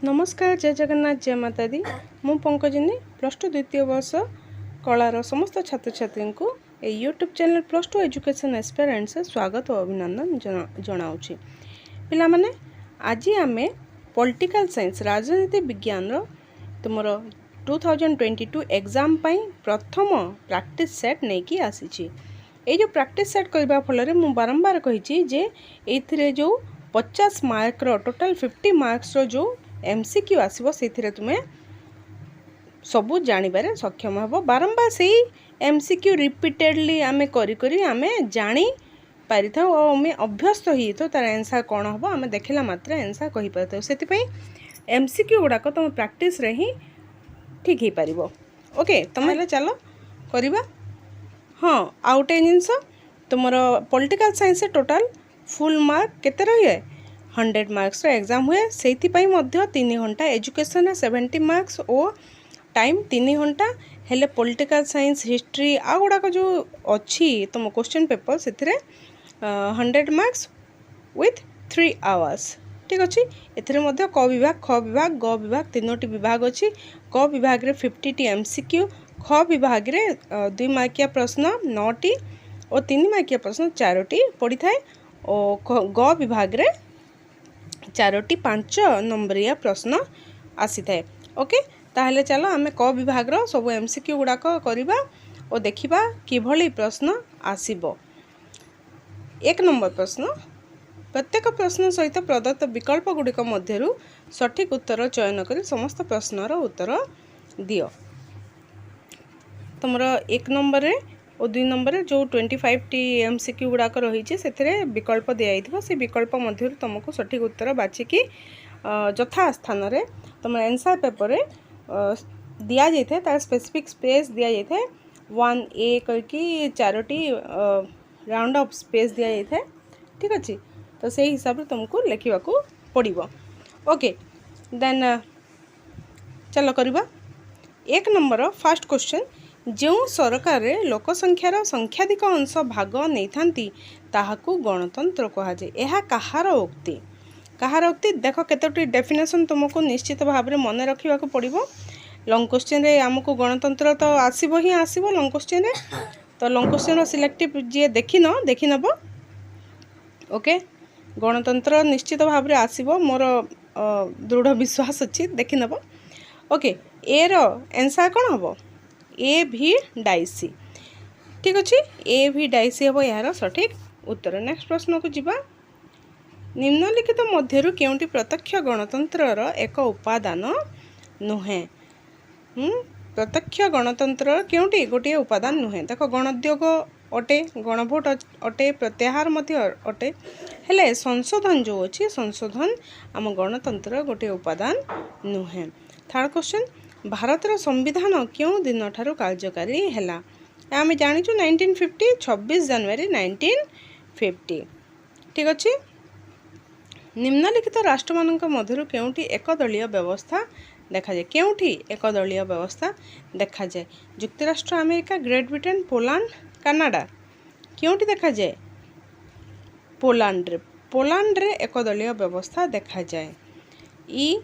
नमस्कार जय जगन्नाथ जय माता दी मु पंकजिनी प्लस टू द्वितीय वर्ष कलार समस्त छात्र छात्री को YouTube channel plus two education aspirant से स्वागत और अभिनंदन जनाऊँगी। पिला माने आज आमे पॉलिटिकल साइंस राजनीति विज्ञान तुमर 2022 एग्जाम पाई प्रथम प्रैक्टिस सेट नहीं कि आसी ये जो प्रैक्टिस सेट करबा फल मु बारंबार कही जे एथिरे जो 50 मार्क टोटल 50 मार्क्स जो एमसीक्यू आसो से तुम्हें सबू जानिबारे सक्षम हो। बारंबार से एमसीक्यू रिपीटेडली आमे करी करी आमे जानी पारि था और आमे अभ्यस्त ही तो तार आंसर कौन हम आमे देखला मात्र आंसर कहि पारथो। सेति पई एमसीक्यू गुडाक तुम प्रैक्टिस रे ही ठीक ही पारिबो। ओके तमे चलो करिबा। हाँ आउटे जिनस तुमर political science total full mark केते रहिए 100 मार्क्स एग्जाम हुए से 3 घंटा एजुकेशन 70 मार्क्स और टाइम 3 घंटा हेले पॉलिटिकल साइंस हिस्ट्री आ गुड़ाक जो अच्छी तुम क्वेश्चन पेपर से 100 मार्क्स विथ 3 आवर्स ठीक अच्छे। एथिरे क विभाग ख विभाग ग विभाग तीनोटी विभाग अच्छी। क विभाग रे 50 टी एमसीक्यू ख विभाग रे 2 मार्किया प्रश्न 9 टी और 3 मार्किया प्रश्न 4 टी पड़ी थाए और ग विभाग रे 4 टी 5 नंबरिया प्रश्न आसी थाए। ओके ताहले चलो आमे क विभाग रो सब एमसीक्यू गुडाक करिबा और देखिबा किभली प्रश्न आसीबो। 1 नंबर प्रश्न प्रत्येक प्रश्न सहित प्रदत्त विकल्प गुड़िक मध्यरु सठिक उत्तर चयन करी समस्त प्रश्नर उत्तर दियो। तुमर 1 नंबर रे और 2 नंबर रे जो 25 टी एमसीक्यू गुड़ाक रही से विकल्प दिया से विकल्प मध्य तुमको सठिक उत्तर बाछिकी यथा स्थान रे तुम आंसर पेपर रे दिया जाए तार स्पेसिफिक स्पेस दिया जाए 1A करके 4 टी राउंड ऑफ स्पेस दिया जाए ठीक अच्छे। तो से हिसाब से तुमको लिखा पड़ो। ओके देन चलो करवा। 1 नंबर फर्स्ट क्वेश्चन जो सरकार रे लोक संख्यार संख्याधिक अंश भाग नहीं थांती ताहाकू गणतंत्र कहा जाए। यह कहार उक्ति देख केतोटी डेफिनेशन तुमको निश्चित भाव में मन रखा पड़ो। लॉन्ग क्वेश्चन रे आमको गणतंत्र तो आसीबो ही आसीबो लॉन्ग क्वेश्चन रे। तो लॉन्ग क्वेश्चन सिलेक्टिव जी देखी नब। ओके गणतंत्र निश्चित भाव में आसीबो मोर दृढ़ विश्वास अच्छी देखी नब। ओके ए रो आंसर कौन हम ए भी डाइसी ठीक अच्छे। ए भी डाइसी हम यार सठिक उत्तर। नेक्स्ट प्रश्न को जीवा। निम्नलिखित मध्यरु केउंटी प्रत्यक्ष गणतंत्र एक उपादान नुहे। प्रत्यक्ष गणतंत्र केउंटी गोटे उपादान नुहे। देख गणोद्योग अटे गणभोट अटे प्रत्याहार अटे हेले संशोधन जो अच्छी संशोधन आम गणतंत्र गोटे उपादान नुहे। थर्ड क्वेश्चन भारतर संविधान क्यों दिन ठारू कार्यकारी हैला। आम जाचु 1950 26 जनवरी 1950 ठीक अच्छे। निम्नलिखित राष्ट्र मानक मध्यरु केउंटी एकदलीय व्यवस्था देखा जाए। केउंटी एकदलीय व्यवस्था देखा जाए। युक्तराष्ट्र America Great Britain Poland Canada केउंटी देखा जाए पोलैंड रे एकदलीय व्यवस्था देखा जाए। ई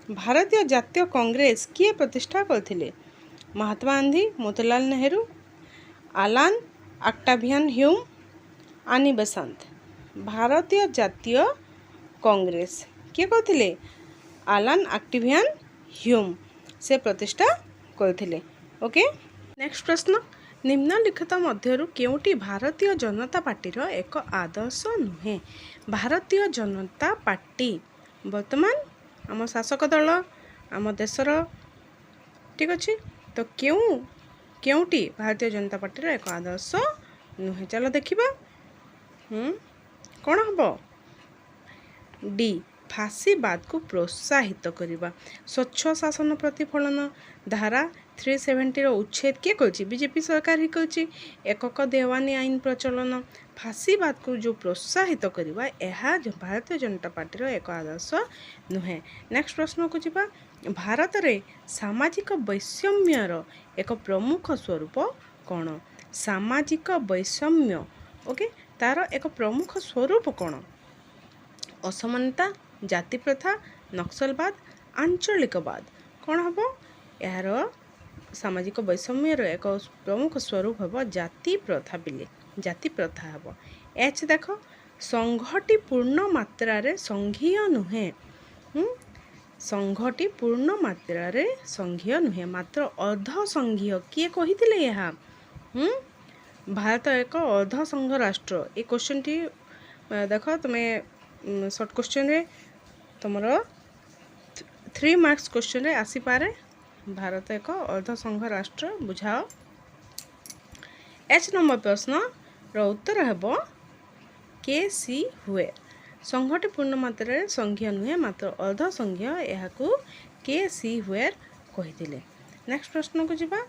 भारतीय जातीय कांग्रेस किए प्रतिष्ठा करथिले। महात्मा गांधी मोतीलाल नेहरू आलान ऑक्टावियन ह्यूम आनी बेसांत। भारतीय जातीय कांग्रेस किए करथिले आलान ऑक्टावियन ह्यूम से प्रतिष्ठा करथिले। ओके नेक्स्ट प्रश्न निम्नलिखित मध्यरु केउंटी भारतीय जनता पार्टी एक आदर्श नुहे। भारतीय जनता पार्टी वर्तमान आम शासक दल आम देशर ठीक अच्छे। तो केउंटी भारतीय जनता पार्टी एक आदर्श नुहे चलो देखिबा कौन हम डी फाशीवाद को प्रोत्साहित करवा। स्वच्छ शासन प्रतिफलन धारा 370 उच्छेद किए कर बीजेपी सरकार ही कर। एकक देवानी आईन प्रचलन फाशीवाद को जो प्रोत्साहित करवा यह भारतीय जनता पार्टी एक आदर्श नुहे। नेक्स्ट प्रश्न को जीवा। भारत रे सामाजिक वैषम्यर एक प्रमुख स्वरूप कौन। सामाजिक वैषम्य ओके तार एक प्रमुख स्वरूप कौन। असमानता जाति प्रथा नक्सलवाद आंचलिकवाद कौन हम यार सामाजिक वैषम्यर एक प्रमुख स्वरूप हम जाति प्रथा बिले जाति प्रथा हम। एच देख संघटी पूर्ण मात्रा संघीय नुहे संघटी पूर्ण मात्रा संघीय नुहे मात्र अर्ध संघीय किए कही यहाँ भारत एक अर्ध संघ राष्ट्र। ये क्वेश्चन टी देख तुम्हें शॉर्ट क्वेश्चन रे तुमर 3 मार्क्स क्वेश्चन रे आसीपारे। भारत एक अर्ध संघ राष्ट्र बुझाओ। एच नंबर प्रश्न रो उत्तर हेब के सी हुए संघटी पूर्ण मात्रा संघीय नुहे मात्र अर्ध संघीय यहाँ के सी हुए कही। नेक्स्ट प्रश्न को जीवा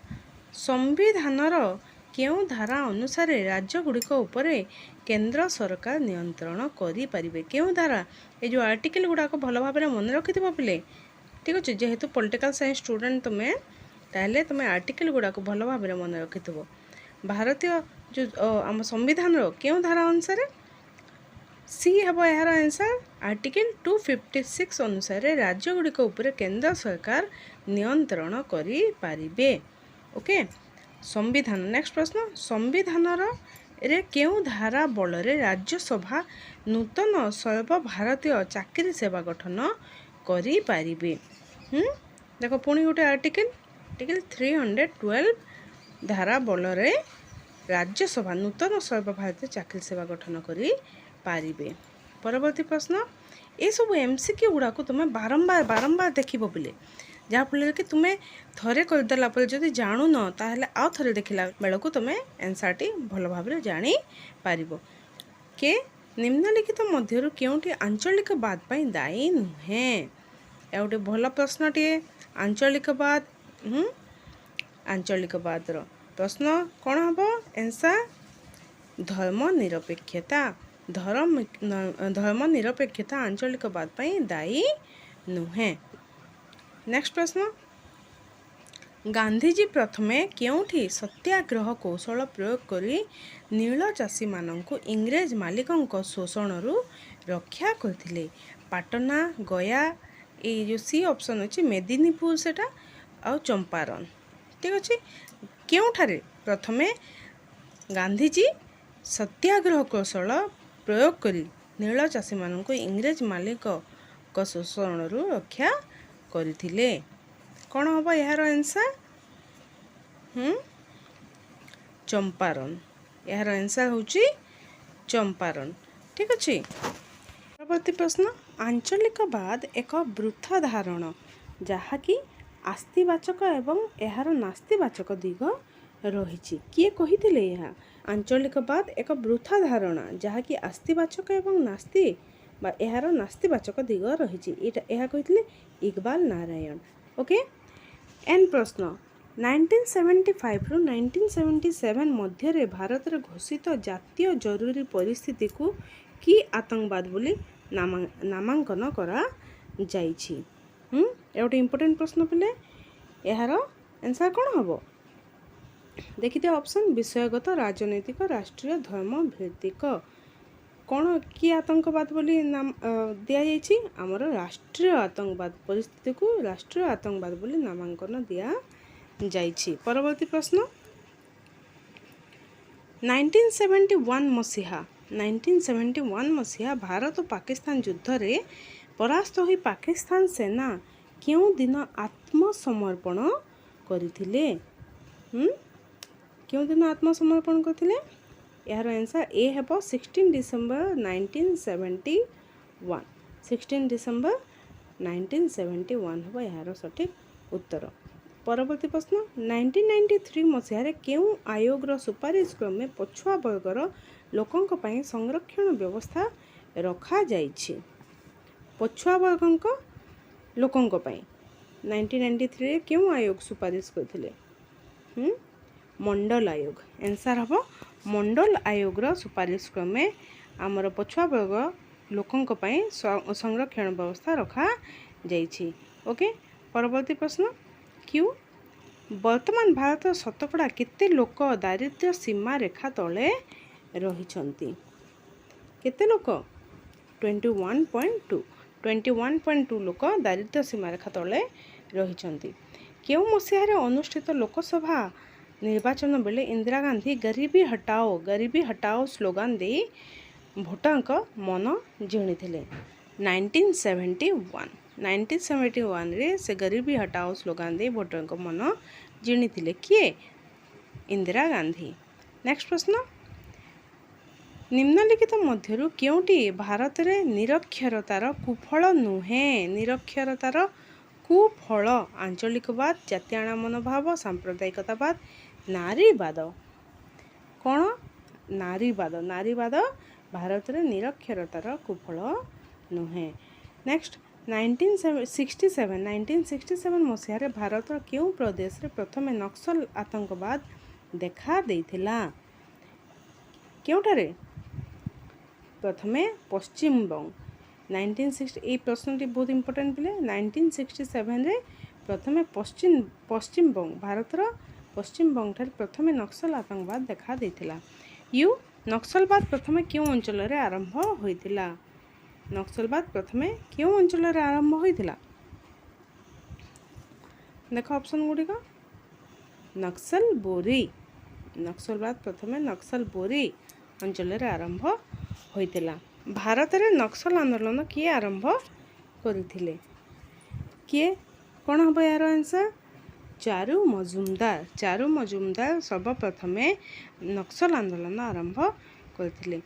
संविधानर केउं धारा अनुसार राज्य गुड़िक उपरे केंद्र सरकार नियंत्रण करि परिबे। केउं धारा ये जो आर्टिकल गुड़ाक भल भाव मन रखि पे ठीक अच्छे जेहेतु पॉलिटिकल साइंस स्टूडेंट तुम्हें ताहले तुम्हें आर्टिकल गुड़ाक भल भाव मन रखि भारतीय जो आम संविधान केउं धारा अनुसार सी हम यार आंसर आर्टिकल 256 अनुसार राज्य गुड़िक उपरे केंद्र सरकार नियंत्रण करि पारिबे। ओके संविधान नेक्स्ट प्रश्न संविधानर रे केउं धारा बल राज्यसभा नूतन सर्वभारतीय चाकरी सेवा गठन करि पारिबे। देखो पुणी गोटे आर्टिकल 312 धारा बल राज्यसभा नूतन सर्वभारतीय चाकरी सेवा गठन करि पारिबे। परवर्ती प्रश्न ये सब एमसीक्यू गुड़ाक तुम्हें बारंबार बारंबार देखिबो बोले जहाँफल कि तुम्हें थरे करदेला जदि जानू न ताहले आउ थरे देखला बेलू तुम्हें आंसर टी भल भाव जानी पारिबो। के निम्नलिखित मध्यरु केउंटी आंचलिकवाद पई दायी नुहे या गोटे भल प्रश्नटे आंचलिकवाद आंचलिकवादर प्रश्न कौन हम आंसर धर्मनिरपेक्षता धर्मनिरपेक्षता आंचलिकवाद पई दायी नुहे। नेक्स्ट प्रश्न गांधीजी प्रथमे केउठी सत्याग्रह कौशल प्रयोग करी नील चाषी मानंकु इंग्रेज मालिकंक शोषणरू रक्षा करथिले। पाटना गया ये जो सी ऑप्शन अच्छे मेदिनीपुर सेटा आ चंपारण ठीक अच्छे केउठारे प्रथमे गांधीजी सत्याग्रह कौशल प्रयोग करी नील चाषी मानंकु इंग्रेज मालिक शोषणरू रक्षा करथिले। कौन हम यार आंसर चंपारण यार आंसर होची चंपारण ठीक अच्छे। परवर्ती प्रश्न आंचलिकवाद एक वृथा धारण जहाँकि आस्तिवाचक एवं यार नास्तिवाचक दिग रही किए कही यह आंचलिकवाद एक वृथा धारणा जहाँकि आस्तिवाचक एवं नास्ति यार नास्तिवाचक दिग रही यह कही इकबाल नारायण। ओके एन प्रश्न 1975 रु 1977 मध्य भारत रे घोषित जातीय जरूरी परिस्थिति को कि आतंकवाद बोली नामांकन करा जाइछि। गोटे इम्पोर्टेंट प्रश्न पिले यार आंसर कौन हम देखिए ऑप्शन विषयगत राजनैतिक राष्ट्रीय धर्म भित्तिक कौन कि आतंकवाद बोली नाम दिया जाइछि आमर राष्ट्रीय आतंकवाद परिस्थिति को राष्ट्रीय आतंकवाद बोली नामांकन दिया जाइछि। परवर्ती प्रश्न 1971 मसीहा भारत और पाकिस्तान युद्ध रे परास्त होई पाकिस्तान सेना क्यों दिन आत्मसमर्पण करथिले क्यों दिन आत्मसमर्पण करथिले यार आंसर ए है 16 डिसेम्बर 1971 16 डिसेम्बर 1971 हम यार सठिक उत्तर। परवर्ती प्रश्न 1993 मसीह केउं आयोगर सुपारिश क्रमे पछुआ वर्गर लोकंक पई संरक्षण व्यवस्था रखा जाइछि। पछुआ वर्गंक लोकंक पई 1993 केउं आयोग सुपारिश करथिले मंडल आयोग आंसर हम मंडल आयोगर सुपारिश क्रमे आमर पछुआ वर्ग लोकंक पई संरक्षण व्यवस्था रखा जाइछि। ओके परवर्ती प्रश्न क्यू वर्तमान भारत शतकड़ा केते लोक दारिद्र्य सीमा रेखा तले रहिछंती केते लोक 21.2 21.2 लोक दारिद्र्य सीमारेखा तले रहिଛନ୍ତି। केउं मसीहारे अनुष्ठित लोकसभा निर्वाचन बेले इंदिरा गांधी गरीबी हटाओ स्लोगान दे भोटरଙ୍କ मन जिणिथिले। 1971 रे से गरीबी हटाओ स्लोगान दे भोटरଙ୍କ मन जिणिथिले किए? इंदिरा गांधी। नेक्स्ट प्रश्न, निम्नलिखित मध्यरु केउंटी भारत रे निरक्षरतार कुफल नुहे? निरक्षरतार कुफल आंचलिकवाद, जातीय मनोभाव, सांप्रदायिकतावाद, नारीवाद। कौन? नारीवाद भारत रे निरक्षरतार कुफल नुहे। नेक्स्ट, 1967 मसीह भारत केउं प्रदेश रे प्रथम नक्सल आतंकवाद देखा देइथिला? केउंटारे? प्रथमे पश्चिमबंग। 1960 ये प्रश्नटी बहुत इंपोर्टेंट पिले। 1967 रे प्रथमे पश्चिमबंग भारतर पश्चिमबंग ठारे प्रथमे नक्सल आतंकवाद देखा देइथिला। नक्सलवाद प्रथमे केउं अंचल रे आरंभ होइथिला? नक्सलवाद प्रथमे केउं अंचल रे आरंभ होइथिला? देखो ऑप्शन गुडी को। नक्सलवाद प्रथमे नक्सलबोरी अंचल रे आरंभ होइथिला। भारत रे नक्सल आंदोलन किए आरंभ करथिले? किए? कौन हम यार आंसर? चारू मजुमदार सर्वप्रथमे नक्सल आंदोलन आरंभ करथिले।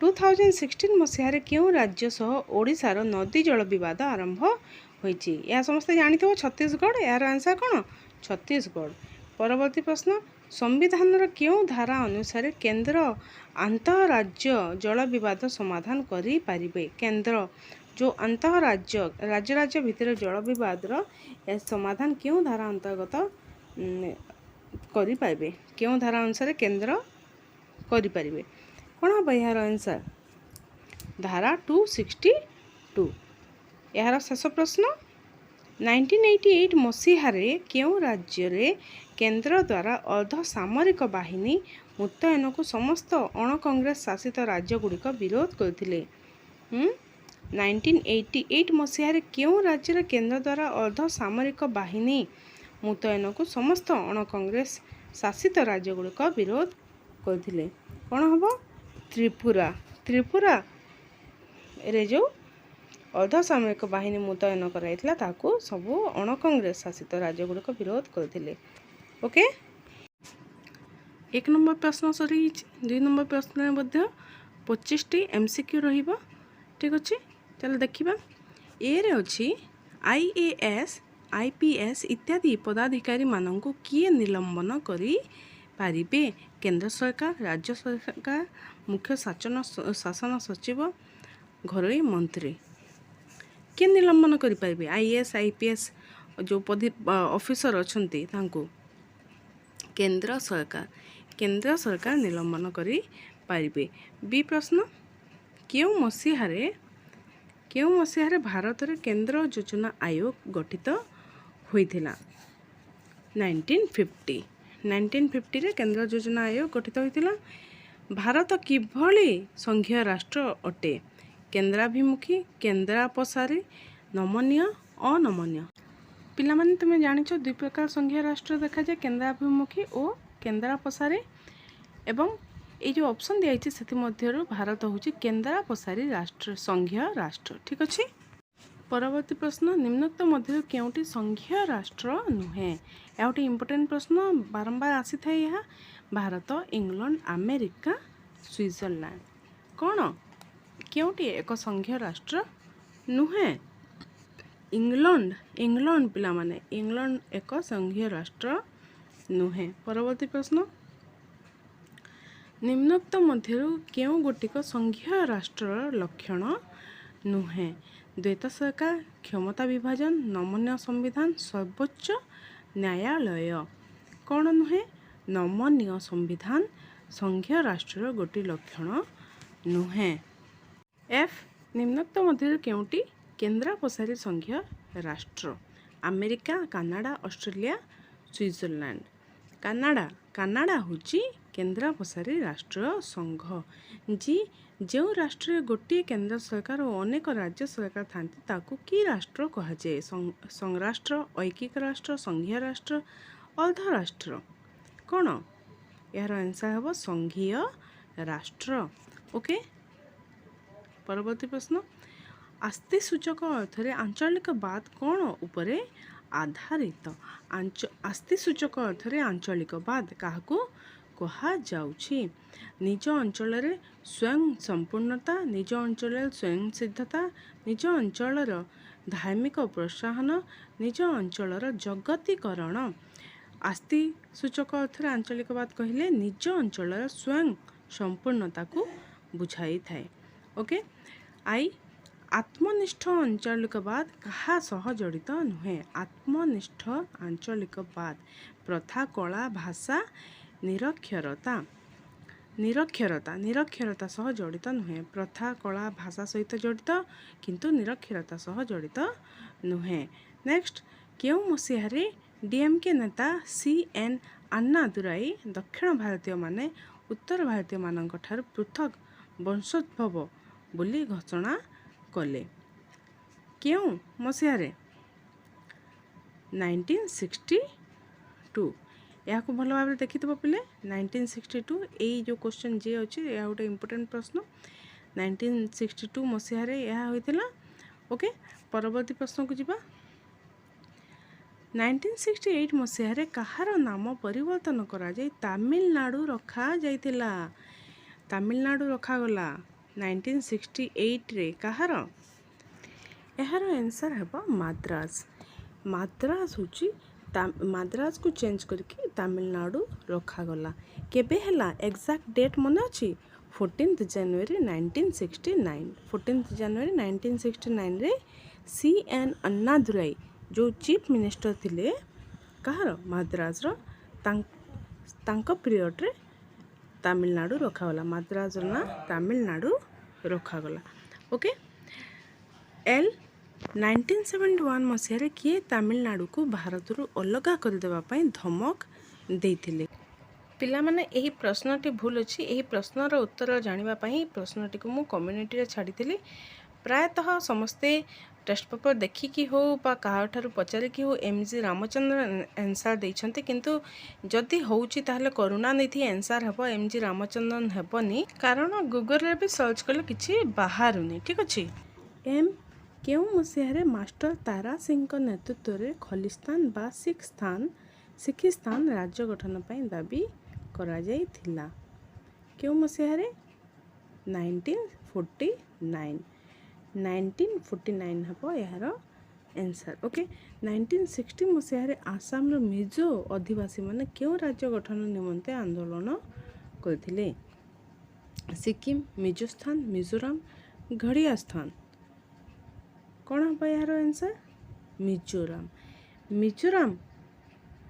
2016 मसीह केउं राज्य सह ओडिशार नदी जल विवाद आरंभ होइछि? या समस्त जानिथो छत्तीसगढ़। यार आंसर कौन? छत्तीसगढ़। परवर्ती प्रश्न, संविधान केउं धारा अनुसार केंद्र आंतरराज्य जल विवाद समाधान करि पारिबे? केंद्र जो राज्य भितर जल विवाद समाधान केउं धारा अंतर्गत करि पाइबे? केउं धारा अनुसार केंद्र करि पारिबे? कौन हम यार आंसर? धारा 262। यार शेष प्रश्न, 1988 मसीह केउं राज्य रे केंद्र द्वारा अर्धसामरिक बाहिनी मुतयन को समस्त अण कांग्रेस शासित राज्य गुड़िक विरोध करथिले? 1988 मसीह केउं राज्य रे केंद्र द्वारा अर्धसामरिक बाहिनी मुतयन को समस्त अण कांग्रेस शासित राज्य गुड़िक विरोध करथिले? कौन हम? त्रिपुरा रे जो अर्धसामरिक बाहिनी मुतयन कराइथिला ताकू सबू अण कांग्रेस शासित राज्य गुड़िक विरोध करथिले। ओके, 1 नंबर प्रश्न सरी 2 नंबर प्रश्न मध्य 25टी एमसीक्यू रहिबो। ठीक अछि, चलो देखिबा। ए रे अछि आईएएस आईपीएस इत्यादि पदाधिकारी माननकु किए निलंबन करि पारिबे? केंद्र सरकार, राज्य सरकार, मुख्य शासन सचिव, घरोई मंत्री। किए निलंबन करि पारिबे? आईएएस आईपीएस जो ऑफिसर अछंती तांको केंद्र सरकार निलंबन करि पारिबे। बी प्रश्न, केउं मसीहारे भारत रे केंद्र योजना आयोग गठित होइथिला? 1950 रे केंद्र योजना आयोग गठित होइथिला। भारत किभली संघीय राष्ट्र अटे? केंद्राभिमुखी, केंद्रापसारी, नमनीय, अनमनीय। पिला माने तुमे जानिछो दुई प्रकार संघीय राष्ट्र देखा जाए, केंद्राभिमुखी और केंद्रापसारी। एवं ये जो ऑप्शन दिया से भारत हूँ केंद्रापसारी राष्ट्र संघीय राष्ट्र। ठीक अच्छे। परवर्ती प्रश्न, निम्नोक्त मध्य केउंटी संघीय राष्ट्र नुहे? यह गोटे इंपोर्टेंट प्रश्न, बारंबार आसी था। यह भारत, इंग्लैंड, अमेरिका, स्विट्जरलैंड। कौन केउंटी एक संघीय राष्ट्र नुहे? इंग्लैंड पिला माने इंग्लैंड एक संघीय राष्ट्र नुहे। परवर्ती प्रश्न, निम्नोक्त मध्यरु केउं गोटिक संघीय राष्ट्र लक्षण नुहे? द्वैत सरकार, क्षमता विभाजन, नमनीय संविधान, सर्वोच्च न्यायालय। कौन नुहे? नमनीय संविधान संघीय राष्ट्र गोटी लक्षण नुहे। एफ, निम्नोक्त मध्यरु केउंटी केंद्रापसारी संघीय राष्ट्र? America, Canada, Australia, Switzerland. Canada होची केन्द्रापसारी राष्ट्र संघ। जी जो राष्ट्र गोटे केन्द्र सरकार और अनेक राज्य सरकार थांती ताकू की राष्ट्र कह जाए? संघराष्ट्र, ऐकिक राष्ट्र, संघीय राष्ट्र, अर्ध राष्ट्र कौन? यार आंसर हम संघीय राष्ट्र। ओके, परवर्ती प्रश्न, आस्ति सूचक अर्थरे आंचलिकवाद कौन उपरे आधारित? आस्ति सूचक अर्थरे आंचलिकवाद काहाकू कहा जाउछि? निज अंचल स्वयं संपूर्णता, निज अंचल स्वयं सिद्धता, निज अंचल धार्मिक प्रोत्साहन, निज अंचल जगतीकरण। आस्ति सूचक अर्थरे आंचलिकवाद कहले निज अंचल स्वयं संपूर्णता को बुझाई थाए। ओके, आई आत्मनिष्ठ आंचलिकवाद कहा सह जड़ित नुहे? आत्मनिष्ठ आंचलिकवाद प्रथा, कला, भाषा, निरक्षरता निरक्षरता सह जड़ित नुहे। प्रथा, कला, भाषा सहित जड़ित किंतु निरक्षरता सह जड़ित नुहे। नेक्स्ट, केउ मसीहारे डीएमके नेता CN अन्नादुराई दक्षिण भारतीय माने उत्तर भारतीय मानक ठार पृथक वंशोद्भव बोली घोषणा कले? केउ मसीहारे? 1962। या भल भाव देखि पे 1962 यही जो क्वेश्चन जी अच्छे यह गोटे इम्पोर्टेंट प्रश्न। 1962 मसीहारे यह होइथिला। ओके, परवर्ती प्रश्न को जीवा। 1968 मसीहारे कहार नाम परिवर्तन करा जाय तमिलनाडु रखा जाइथिला? तमिलनाडु रखा गला 1968 रे कहार? यार आंसर है माद्रास। माद्रास होची माद्रास को चेंज करके तमिलनाडु रखा गला। केबे हला एग्जैक्ट डेट मन अछि? 14 जनवरी 1969। 14 जनवरी 1969 रे CN अन्नादुराई जो चीफ मिनिस्टर थिले कहार? माद्रास रो तांको पीरियड रे तमिलनाडु रखा गला। माद्रास ना तमिलनाडु रखा गला। ओके, एल 1971 मसीह किए तमिलनाडु को भारत रु अलग करदेवाई धमक देइथिले? पिला माने यही प्रश्नटी भूल अच्छी। यही प्रश्नर उत्तर जानापी प्रश्नटी को मु कम्युनिटी रे छाड़ी। प्रायतः समस्ते टेस्ट पेपर देखिकी हो बा काहाठारु पचारिकी हो MG रामचंद्रन आंसर देइछन्ते, किंतु जदि होउची ताहले करुणानिधि आंसर हेबो, MG रामचंद्रन हेबनी, कारण गूगल रे भी सर्च कले किछि बाहरुनी। ठीक अछि। एम केउ मसीहारे मास्टर तारा सिंह नेतृत्व रे खलिस्तान बा सिखिस्तान राज्य गठन पई दाबी करा जाइथिला? केउ मसीहारे? 1949। 1949 हेबो यार आंसर। ओके, 1960 मसीहारे आसाम रो मिजो आदिवासी माने केउ राज्य गठन निमंते आंदोलन करथिले? सिक्किम, मिजोस्थान, मिजोराम, घड़िया स्थान कौन हम यार आंसर? मिजोराम। मिजोराम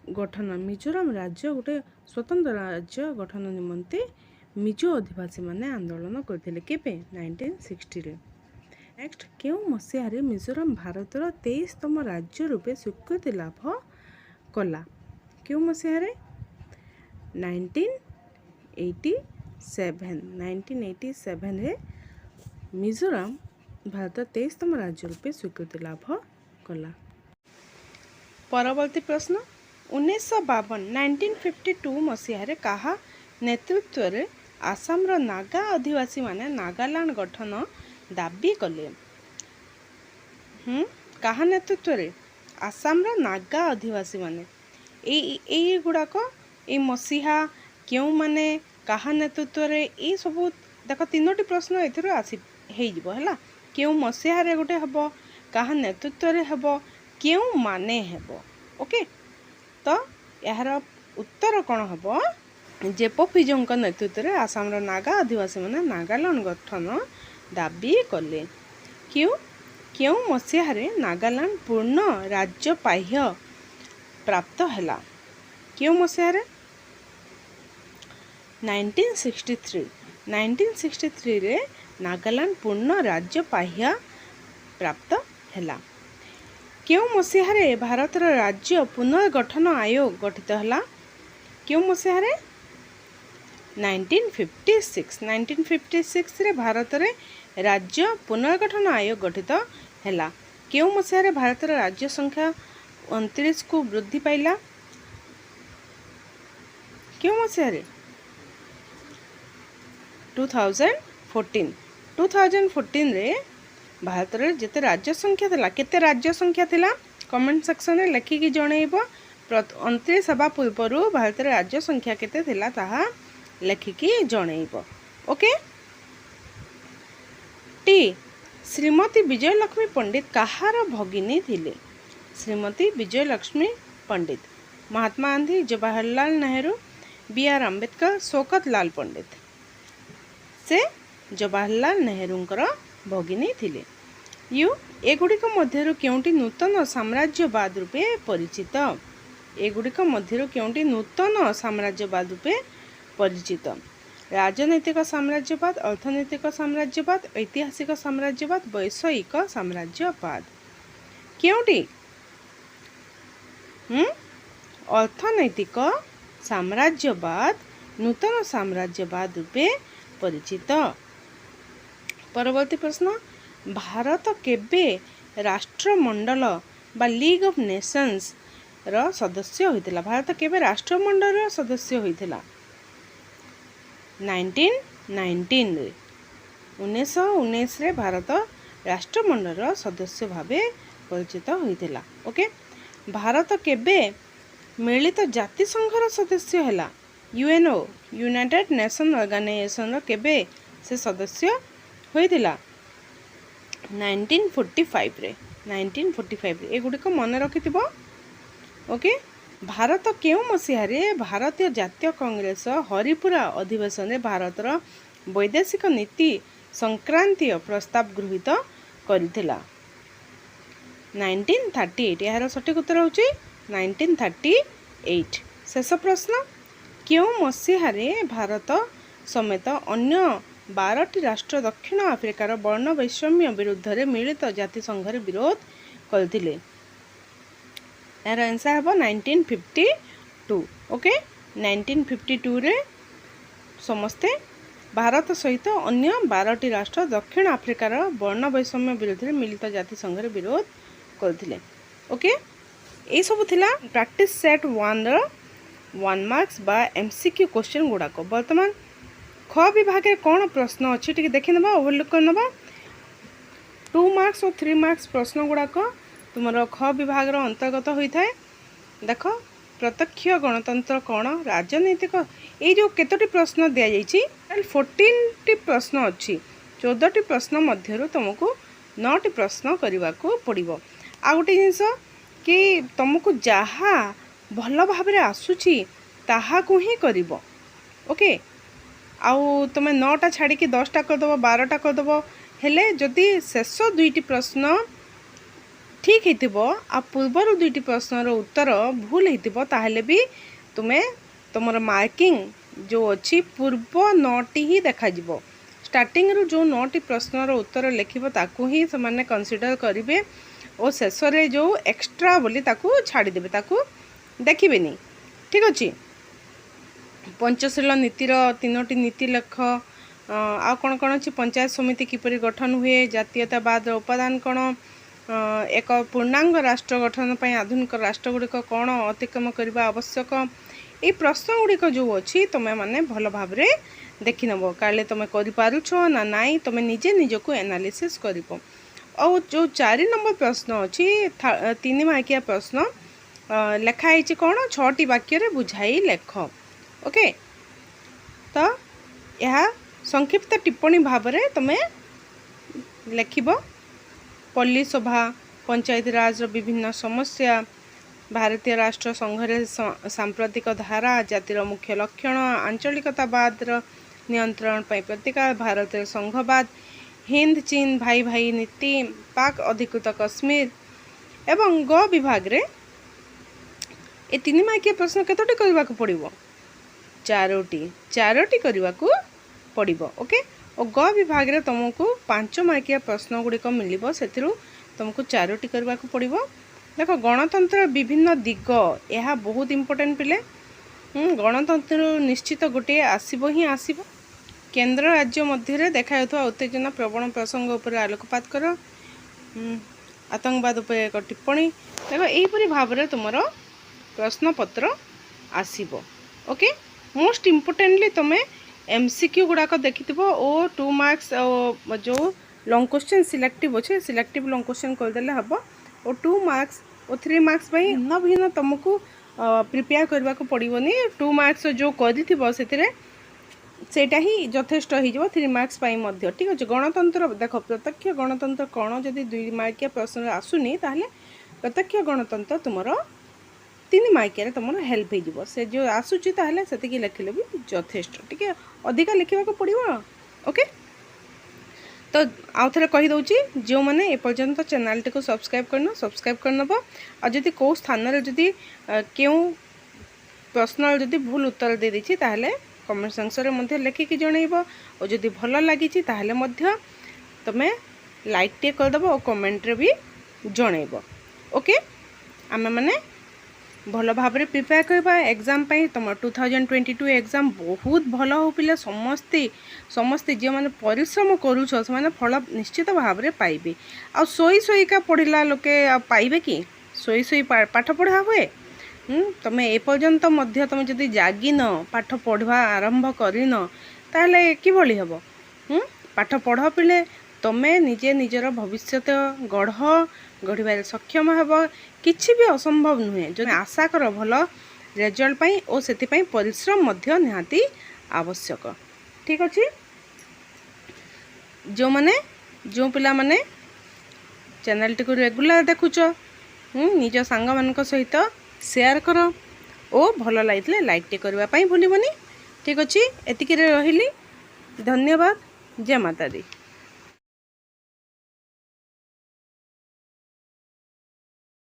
गठन, मिजोराम राज्य गोटे स्वतंत्र राज्य गठन निमंते मिजो आदिवासी माने आंदोलन करथिले। केबे? 1960 रे। नेक्स्ट, केउ मसीहारे मिजोराम भारतर 23तम राज्य रूपे स्वीकृति लाभ कला? केउ मसीहारे? 1987। 1987 रे मिजोराम भारत 23तम राज्य रूपे स्वीकृति लाभ कला। परवर्ती प्रश्न, 1952 मसीहारे कहा नेतृत्व रे आसाम रो नागा आदिवासी माने नागालैंड गठन दाबी कले? कहा नेतृत्व रे? आसाम रो नागा आदिवासी माने ए गुड़ाक ए मसीहा क्यों माने कहा नेतृत्व रे ए सब देख तीनोटी प्रश्न एथिरो आसी हेइ जिवो हला। क्यों मसीहा रे गोटे हेबो, कहा नेतृत्व रे हेबो, क्यों माने हेबो। ओके, तो यार उत्तर कौन हेबो? जेपो फिजों नेतृत्व रे आसाम रो नागा आदिवासी माने नागालैंड गठन दाबी कले। क्यों मसीहा रे नागालैंड पूर्ण राज्य पाह्य प्राप्त हैला? क्यों मसीहा रे? 1963। 1963 रे नागालैंड पूर्ण राज्य पाह्य प्राप्त हैला। क्यों मसीहा रे भारतर राज्य पुनर्गठन आयोग गठित हैला? क्यों मसीहा रे? 1956 रे भारत रे राज्य पुनर्गठन आयोग गठित हैला। केउ मसिया भारत राज्य संख्या 29 को वृद्धि पाइला? केउ मसिया 2014 रे भारत रे जेते राज्य संख्या थिला, केते राज्य संख्या थिला कमेंट सेक्शन रे लिखिकी जणैबो। 29 हवा पूर्व भारत रे राज्य संख्या केते थिला ताहा लिखिकी जणैबो। ओके। टी श्रीमती विजयलक्ष्मी पंडित कहार भगिनी थिले? श्रीमती विजयलक्ष्मी पंडित महात्मा गांधी, जवाहरलाल नेहरू, बी आर अम्बेडकर, शौकत लाल पंडित। से जवाहरलाल नेहरूंकर भगिनी थिले। यू एगुड़िक मध्यरु केउंटी नूतन साम्राज्यवाद रूपे परिचित? एगुड़िक मध्यरु केउंटी नूतन साम्राज्यवाद रूपे परिचित? राजनैतिक साम्राज्यवाद, अर्थनैतिक साम्राज्यवाद, ऐतिहासिक साम्राज्यवाद, वैषयिक साम्राज्यवाद। केउंटी अर्थनैतिक साम्राज्यवाद नूतन साम्राज्यवाद रूपे परिचित। परवर्ती प्रश्न, भारत केबे राष्ट्रमंडल बा लीग ऑफ नेशंस रो सदस्य होइतिला? भारत केबे राष्ट्रमंडल रो सदस्य होइतिला? 1919 रे। 1919 रे भारत राष्ट्रमंडल रो सदस्य भावे परिचित होइतिला। ओके। भारत केबे मिलित जाति संघर सदस्य हैला? यूएनओ, यूनाइटेड नेशन ऑर्गेनाइजेशन रो केबे से सदस्य होइतिला? 1945 रे। 1945 रे। एगुड़िक मन रखिथिबो। ओके। भारत केउ मसिया रे भारतीय जातीय कांग्रेस हरिपुरा अधिवेशन रे भारतर वैदेशिक नीति संक्रांतीय प्रस्ताव गृहीत करिथिला? 1938। यार सठिक उत्तर होची 1938। शेष प्रश्न, केउ मसिया रे भारत समेत अन्य 12टी राष्ट्र दक्षिण आफ्रिकार वर्ण वैषम्य विरुद्ध रे मिलित जाति संघर विरोध करथिले? यार आंसर हबो 1952। ओके। 1952 रे समस्ते भारत सहित अन्य 12टी राष्ट्र दक्षिण आफ्रिकार वर्ण वैषम्य विरुद्ध रे मिलित जाति संघर विरोध करथिले। ओके। ए सब थिला प्रैक्टिस सेट 1 रो 1 मार्क्स बा एमसीक्यू क्वेश्चन गुडाको। वर्तमान ख विभाग रे कोन प्रश्न अछि टिके देखि नबा, ओवरलुक कर नबा। 2 मार्क्स और 3 मार्क्स प्रश्न गुडाको तुमरो ख विभाग रो अंतर्गत होई थाए। देखो, प्रत्यक्ष गणतंत्र कोन, राजनीतिक, ए जो केतोटी प्रश्न दिया जाईची 14टी प्रश्न अछि। 14टी प्रश्न मध्यरु तुमको 9टी प्रश्न करबा को पड़िबो। आ गोटे जिंस कि तुमको जहा भल भाबरे आसुची ताहा को ही करिवो। ओके। आउ तुम 9टा छाड़ी कि 10टा कर दबो, 12टा कर दबो, हेले जदि शेष 2टी प्रश्न ठीक हेतिबो आ पूर्वर 2टी प्रश्न रो उत्तर भूल हेतिबो ताहले भी तुमे तुमर मार्किंग जो अछि पूर्व 9टी ही देखा जिवो। स्टार्टिंग रो जो 9टी प्रश्न रो उत्तर लिखिबो ताकू ही समाने कंसीडर करिवे और शेष रे जो एक्स्ट्रा बोली ताकू छाड़ी देबे, ताकू देखिबेनी। ठीक अछि। पंचशील नीतिर 3टी नीति लेख। आ कौन कौन अच्छी पंचायत समिति किपरि गठन हुए, जातीयतावाद उपादान कौन, एक पूर्णांग राष्ट्र गठन पर आधुनिक राष्ट्र गुड़िक कौन अतिक्रम करने आवश्यक, ये प्रश्न गुड़िक जो अच्छी तुम्हें माने भल भाव में देखि नब काले तुम करुछ ना नाई तुम निजे निजको एनालिसिस करिवो। और जो 4 नंबर प्रश्न अच्छी 3 मार्किया प्रश्न लेखाई कौन 6टी वाक्य रे बुझाई लेख। ओके। तो यह संक्षिप्त टिप्पणी भाव में तुम लेखिबो। पल्ली शोभा, पंचायती राज विभिन्न समस्या, भारतीय राष्ट्र संघरे सांप्रतिक धारा, जातिर मुख्य लक्षण, आंचलिकतावाद नियंत्रण पर प्रतिकार, भारतीय संघवाद, हिंद चीन भाई भाई नीति, पाक अधिकृत कश्मीर एवं ग विभाग रे ए 3 मार्किया प्रश्न केतोटी करबा को पड़िबो? 4टी करबा को पड़िबो। ओके। और ग विभाग रे तुमको 5 मार्किया प्रश्न गुड़िक मिलिबो, सेथिरु तुमको 4टी करबा को पड़िबो। देखो, गणतंत्र विभिन्न दिग यह बहुत इंपोर्टेंट पिले। गणतंत्र निश्चित गोटे आसब ही आसब। केंद्र राज्य मध्य देखा उत्तेजना प्रवण प्रसंग उपर आलोकपात कर। आतंकवाद उपर एक टिप्पणी देख यहीपरी भाव में तुम प्रश्नपत्र आसब। ओके, मोस्ट इम्पोर्टेंटली तुम एमसीक्यू गुड़ाक देखि ओ 2 मार्क्स जो लॉन्ग क्वेश्चन सिलेक्टिव अच्छे सिलेक्टिव लॉन्ग क्वेश्चन करदे हम और 2 मार्क्स और 3 मार्क्स भिन्न भिन्न तुमको प्रिपेयर करने को पड़ोनी। 2 मार्क्स जो करटा ही यथेष्ट हो 3 मार्क्स मध्य। ठीक अच्छे, गणतंत्र देख प्रत्यक्ष गणतंत्र कौन जदि 2 मार्किया प्रश्न आसुनी ताहले प्रत्यक्ष गणतंत्र तुमर 3 मार्किया तुम हेल्प हो से जो आसूची ताहले से लिखिले भी यथेष्ट। ठीक है, अधिका लिखा पड़ो। ओके, तो आउ थे कहीदे जो मैंने एपर्यंत चैनल टी को सब्सक्राइब करनब और जदि कौ स्थान जदि क्यों प्रश्न जदि भूल उत्तर दे देछि ताहले कमेंट सेक्शन में लिखिकी जनइब और जदि भल लगी तुम्हें लाइक टे करदेव और कमेंट रे भी जनइब। ओके, आमे माने भल भाव में प्रिपेयर करवा एग्जाम तुम 2022 एग्जाम बहुत भल हो पिला समस्ते समस्ते जो मैंने परिश्रम करूछ से फल निश्चित भाव में पाइबे। आ सोईका पढ़ला लोके पाइबे कि सोई पाठ पढ़ा हुए। तुम एपर्यंत तुम जदि जागिन पाठ पढ़वा आरंभ करन ताहले किभली हबो। पाठ पढ़ पिले तुम्हें निजे निजर भविष्य गढ़ सक्षम हेब। किछि भी असंभव नुहे जो आशा कर भल रिजल्ट पाई और से परिश्रम मध्य निहाती आवश्यक। ठीक अच्छे, जो पिला माने चैनल टी को रेगुलर देखुच निज सांग मान सहित शेयर कर और भल लगे लाइक टे करने भूलबनी। ठीक अच्छे, एतिक रही। धन्यवाद। जय माता दी।